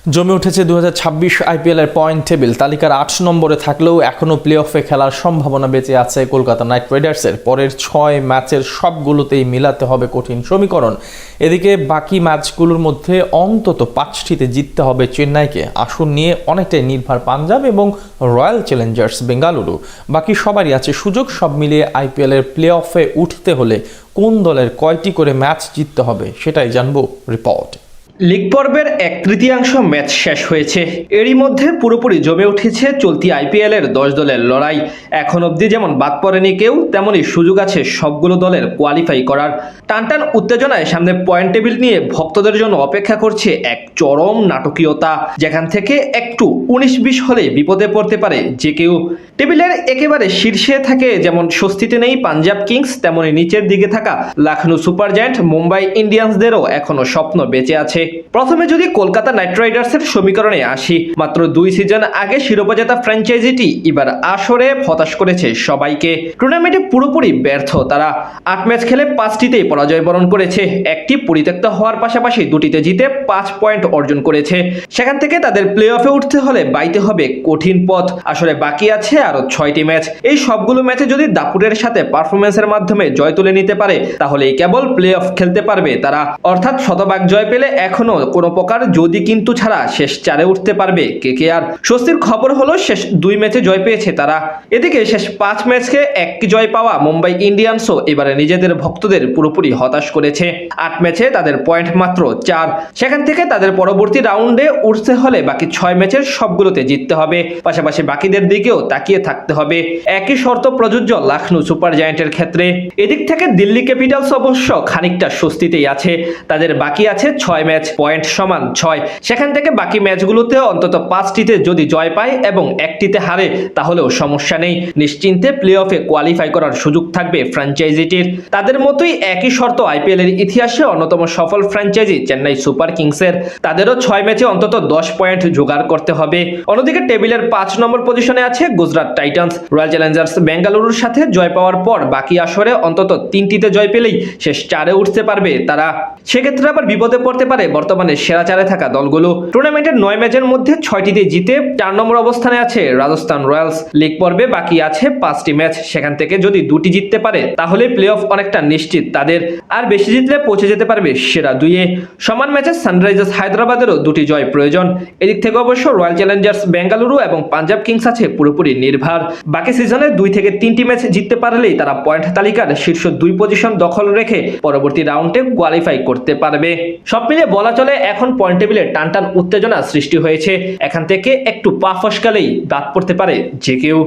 জমে উঠেছে 2026 আইপিএলের পয়েন্ট টেবিল। তালিকার ৮ নম্বরে থাকলেও এখনও প্লে অফে খেলার সম্ভাবনা বেঁচে আছে কলকাতা নাইট রাইডার্সের। পরের ৬ ম্যাচের সবগুলোতেই মিলাতে হবে কঠিন সমীকরণ। এদিকে বাকি ম্যাচগুলোর মধ্যে অন্তত ৫টিতে জিততে হবে চেন্নাইকে। আসন নিয়ে অনেকটাই নির্ভর পাঞ্জাব এবং রয়্যাল চ্যালেঞ্জার্স বেঙ্গালুরু। বাকি সবারই আছে সুযোগ। সব মিলিয়ে আইপিএলের প্লে অফে উঠতে হলে কোন দলের কয়টি করে ম্যাচ জিততে হবে সেটাই জানবো রিপোর্ট। লীগ পর্বের ১/৩ ম্যাচ শেষ হয়েছে। এরই মধ্যে পুরোপুরি জমে উঠেছে চলতি আইপিএলের ১০ দলের লড়াই। এখন অবধি যেমন বাদ পড়েনি কেউ, তেমনই সুযোগ আছে সবগুলো দলের কোয়ালিফাই করার। টানটান উত্তেজনায় সামনে পয়েন্ট টেবিল নিয়ে ভক্তদের জন্য অপেক্ষা করছে এক চরম নাটকীয়তা, যেখান থেকে একটু ১৯-২০ হলে বিপদে পড়তে পারে যে কেউ। টেবিলের একেবারে শীর্ষে থাকে যেমন স্বস্তিতে নেই পাঞ্জাব কিংস, তেমনই নিচের দিকে থাকা লখনৌ সুপার জায়ান্ট, মুম্বাই ইন্ডিয়ান্সদেরও এখনো স্বপ্ন বেঁচে আছে। প্রথমে যদি কলকাতা নাইট রাইডার্সের সমীকরণে আসি, মাত্র ২ সিজন আগে শিরোপা জেতা ফ্র্যাঞ্চাইজিটি এবার আসরে হতাশ করেছে সবাইকে। টুর্নামেন্টে পুরোপুরি ব্যর্থ তারা। ৮ ম্যাচ খেলে ৫টিতেই পরাজয় বরণ করেছে। একটি পরিত্যক্ত হওয়ার পাশাপাশি ২টিতে জিতে ৫ পয়েন্ট অর্জন করেছে। সেখান থেকে তাদের প্লে অফে উঠতে হলে বাইতে হবে কঠিন পথ। আসলে বাকি আছে আরো ৬টি ম্যাচ। এই সবগুলো ম্যাচে যদি দাপুরের সাথে পারফরমেন্সের মাধ্যমে জয় তুলে নিতে পারে, তাহলেই কেবল প্লে অফ খেলতে পারবে তারা। অর্থাৎ শতভাগ জয় পেলে এখনো কোনো প্রকার যদি কিন্তু ছাড়া শেষ ৪-এ উঠতে পারবে কেকেআর। স্বস্তির খবর হলো শেষ ২ ম্যাচে জয় পেয়েছে তারা। এদিকে শেষ ৫ ম্যাচকে ১ জয় পাওয়া মুম্বাই ইন্ডিয়ান্সও এবারে নিজেদের ভক্তদের পুরোপুরি হতাশ করেছে। ৮ ম্যাচে তাদের পয়েন্ট মাত্র ৪। সেখান থেকে তাদের পরবর্তী রাউন্ডে উঠতে হলে বাকি ৬ ম্যাচের সবগুলোতে জিততে হবে। পাশাপাশি বাকিদের দিকেও তাকিয়ে থাকতে হবে। একই শর্ত প্রযোজ্য লখনৌ সুপার জায়ান্টের ক্ষেত্রে। এদিক থেকে দিল্লি ক্যাপিটালস অবশ্য খানিকটা স্বস্তিতেই আছে। তাদের বাকি আছে ৬ ম্যাচ, পয়েন্ট সমান ৬। সেখান থেকে বাকি ম্যাচগুলোতে অন্তত ৫টিতে যদি জয় পায় এবং ১টিতে হারে, তাহলেও সমস্যা নেই। নিশ্চিন্তে প্লে অফে কোয়ালিফাই করার সুযোগ থাকবে ফ্র্যাঞ্চাইজিটির। তাদের মতোই একই শর্ত আইপিএল এর ইতিহাসে অন্যতম সফল ফ্র্যাঞ্চাইজি চেন্নাই সুপার কিংসের। তাদেরও ৬ ম্যাচে অন্তত ১০ পয়েন্ট জোগাড় করতে হবে। অন্যদিকে টেবিলের ৫ নম্বর পজিশনে আছে গুজরাট টাইটান্স। রয়্যাল চ্যালেঞ্জার্স বেঙ্গালুরুর সাথে জয় পাওয়ার পর বাকি আসরে অন্তত ৩টিতে জয় পেলেই শেষ ৪-এ উঠতে পারবে তারা। সেক্ষেত্রে আবার বিপদে পড়তে পারে বর্তমানে সেরা ৪-এ থাকা দলগুলো। টুর্নামেন্টের ৯ ম্যাচের মধ্যে ৬টিতে জিতে ৪ নম্বর অবস্থানে আছে রাজস্থান রয়্যালস। লিগ পর্বে বাকি আছে ৫টি ম্যাচ। সেখান থেকে যদি ২টি জিততে পারে, তাহলে প্লে অফ অনেকটা নিশ্চিত তাদের। আর বেশি জিতলে পৌঁছে যেতে পারবে সেরা ২-এ। সমান ম্যাচে সানরাইজার্স হায়দ্রাবাদেরও ২টি জয় প্রয়োজন। এদিক থেকে অবশ্য রয়্যাল চ্যালেঞ্জার্স বেঙ্গালুরু এবং পাঞ্জাব কিংস আছে পুরোপুরি নির্ভর। বাকি সিজনে ২ থেকে ৩টি ম্যাচ জিততে পারলেই তারা পয়েন্ট তালিকার শীর্ষ ২ পজিশন দখল রেখে পরবর্তী রাউন্ডে কোয়ালিফাই করতে পারবে। সব মিলিয়ে বলা চলে এখন পয়েন্ট টেবিলে টানটান উত্তেজনা সৃষ্টি হয়েছে। এখান থেকে একটু পা ফসকালেই বাদ পড়তে পারে যে কেউ।